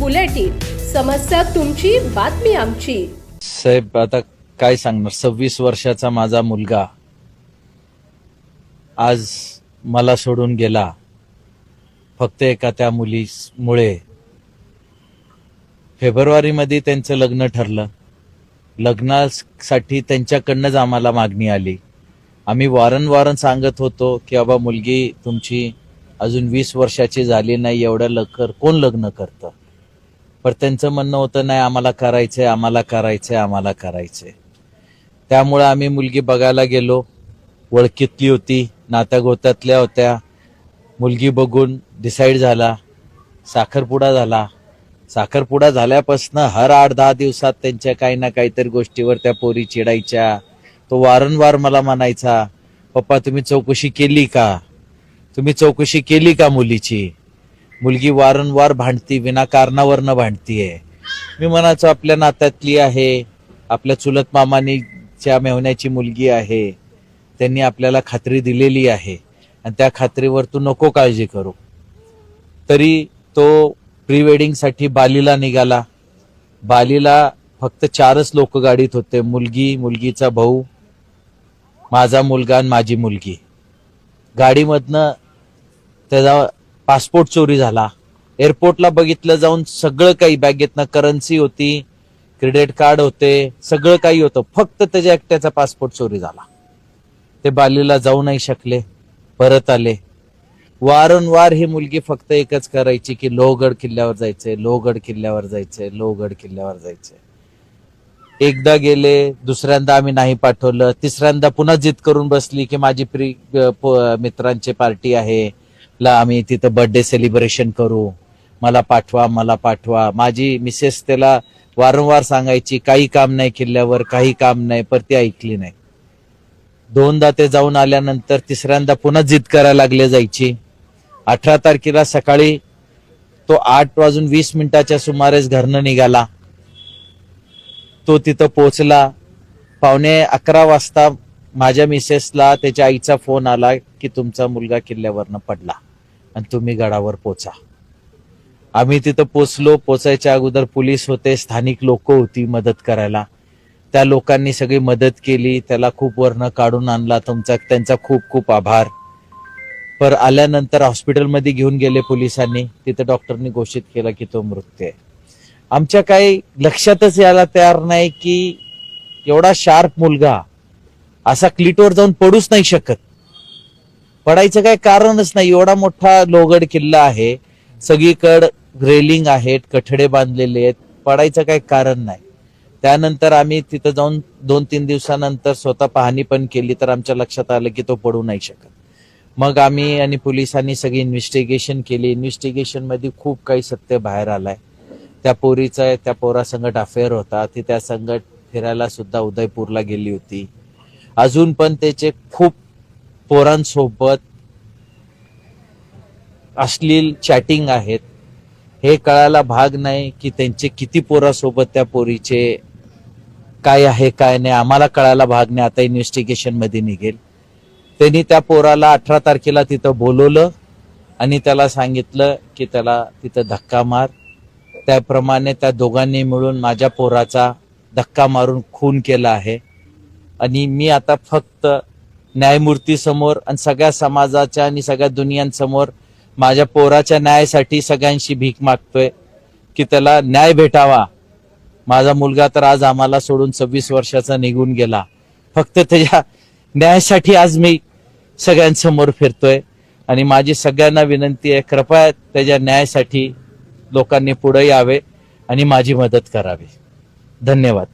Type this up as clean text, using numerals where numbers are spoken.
Bulletin, समस्या तुमची, बातमी आमची. साहेब आता काय सांगणार, 26 वर्षाचा माझा मुलगा आज मला सोडून गेला फक्त एका त्या मुलीमुळे. फेब्रुवारीमध्ये त्यांचं लग्न ठरलं. लग्नासाठी त्यांच्याकडनंच आम्हाला मागणी आली. आम्ही वारंवार सांगत होतो की बाबा मुलगी तुमची अजून 20 वर्षाची झाली नाही, एवढ्या लवकर कोण लग्न करतं. पण त्यांचं म्हणणं होतं नाही आम्हाला करायचंय, आम्हाला करायचंय, आम्हाला करायचंय. त्यामुळे आम्ही मुलगी बघायला गेलो. ओळखीतली होती, नात्यागोत्यातल्या होत्या. मुलगी बघून डिसाईड झाला, साखरपुडा झाला. साखरपुडा झाल्यापासून हर 8-10 दिवसात त्यांच्या काही ना काहीतरी गोष्टीवर त्या पोरी चिडायच्या. तो वारंवार मला म्हणायचा, पप्पा तुम्ही चौकशी केली का, तुम्ही चौकशी केली का मुलीची. मुलगी वारंवार भांडती, विनाकारणावरनं भांडतीये. मी म्हणायचो आपल्या नात्यातली आहे, आपल्या चुलत मामानीच्या मेव्हण्याची मुलगी आहे, त्यांनी आपल्याला खात्री दिलेली आहे आणि त्या खात्रीवर तू नको काळजी करू. तरी तो प्री वेडिंगसाठी बालीला निघाला. बालीला फक्त 4च लोक गाडीत होते, मुलगी, मुलगीचा भाऊ, माझा मुलगा आणि माझी मुलगी. गाडीमधनं त्याचा पासपोर्ट चोरी झाला. एअरपोर्टला बघितलं जाऊन, सगळं काही बॅगेतनं करन्सी होती, क्रेडिट कार्ड होते, सगळं काही होतं, फक्त त्याच्या एकट्याचा पासपोर्ट चोरी झाला. ते बालीला जाऊ नाही शकले, परत आले. वारंवार ही मुलगी फक्त एकच करायची की लोहगड किल्ल्यावर जायचंय, लोहगड किल्ल्यावर जायचंय, लोहगड किल्ल्यावर जायचंय. एकदा गेले, दुसऱ्यांदा आम्ही नाही पाठवलं, तिसऱ्यांदा पुन्हा जिद करून बसली की माझी मित्रांची पार्टी आहे, आम्ही तिथं बर्थडे सेलिब्रेशन करू, मला पाठवा, मला पाठवा. माझी मिसेस त्याला वारंवार सांगायची काही काम नाही किल्ल्यावर, काही काम नाही, पर ती ऐकली नाही. 2दा ते जाऊन आल्यानंतर तिसऱ्यांदा पुन्हा जिद करायला लागले जायची. 18 तारखेला सकाळी तो 8:20 सुमारेस घरनं निघाला. तो तिथं पोहोचला. 11:15 वाजता माझ्या मिसेसला त्याच्या आईचा फोन आला की तुमचा मुलगा किल्ल्यावरनं पडला आणि तुम्ही गडावर पोचा. आम्ही तिथं पोचलो. पोचायच्या अगोदर पोलीस होते, स्थानिक लोक होती मदत करायला. त्या लोकांनी सगळी मदत केली, त्याला खूप वरनं काढून आणला. त्यांचा खूप खूप आभार. पर आल्यानंतर हॉस्पिटलमध्ये घेऊन गेले पोलिसांनी. तिथं डॉक्टरनी घोषित केलं की तो मृत आहे. आमच्या काही लक्षातच यायला तयार नाही की एवढा शार्प मुलगा असा क्लिटवर जाऊन पडूच नाही शकत. पडायचं काही कारणच नाही. एवढा मोठा लोहगड किल्ला आहे, सगळीकडे रेलिंग आहेत, कठडे बांधलेले आहेत, पडायचं काही कारण नाही. त्यानंतर आम्ही तिथं जाऊन 2-3 दिवसानंतर स्वतः पाहणी पण केली, तर आमच्या लक्षात आलं की तो पडू नाही शकत. मग आम्ही आणि पोलिसांनी सगळी इन्व्हेस्टिगेशन केली. इन्व्हेस्टिगेशन मध्ये खूप काही सत्य बाहेर आलंय. त्या पोरासंगत अफेअर होता. ती त्या संगत फिरायला सुद्धा उदयपूरला गेली होती. अजून पण त्याचे खूप पोरांसोबत अश्लील चॅटिंग आहेत. हे कळायला भाग नाही की त्यांचे किती पोरासोबत त्या पोरीचे काय आहे काय नाही, आम्हाला कळायला भाग नाही. आता इन्व्हेस्टिगेशन मध्ये निघेल. त्यांनी त्या पोराला 18 तारखेला तिथं बोलवलं आणि त्याला सांगितलं की त्याला तिथं धक्का मार. त्याप्रमाणे त्या दोघांनी मिळून माझ्या पोराचा धक्का मारून खून केला आहे. आणि मी आता फक्त न्यायमूर्ती समोर आणि सगळ्या समाजाच्या आणि सगळ्या दुनियांसमोर माझ्या पोराच्या न्यायासाठी सगळ्यांशी भीक मागतोय की त्याला न्याय भेटावा. माझा मुलगा तर आज आम्हाला सोडून 26 वर्षाचा निघून गेला. फक्त त्याच्या न्यायासाठी आज मी सगळ्यांसमोर फिरतोय आणि माझी सगळ्यांना विनंती आहे, कृपया त्याच्या न्यायासाठी लोकांनी पुढे यावे आणि माझी मदत करावी. धन्यवाद.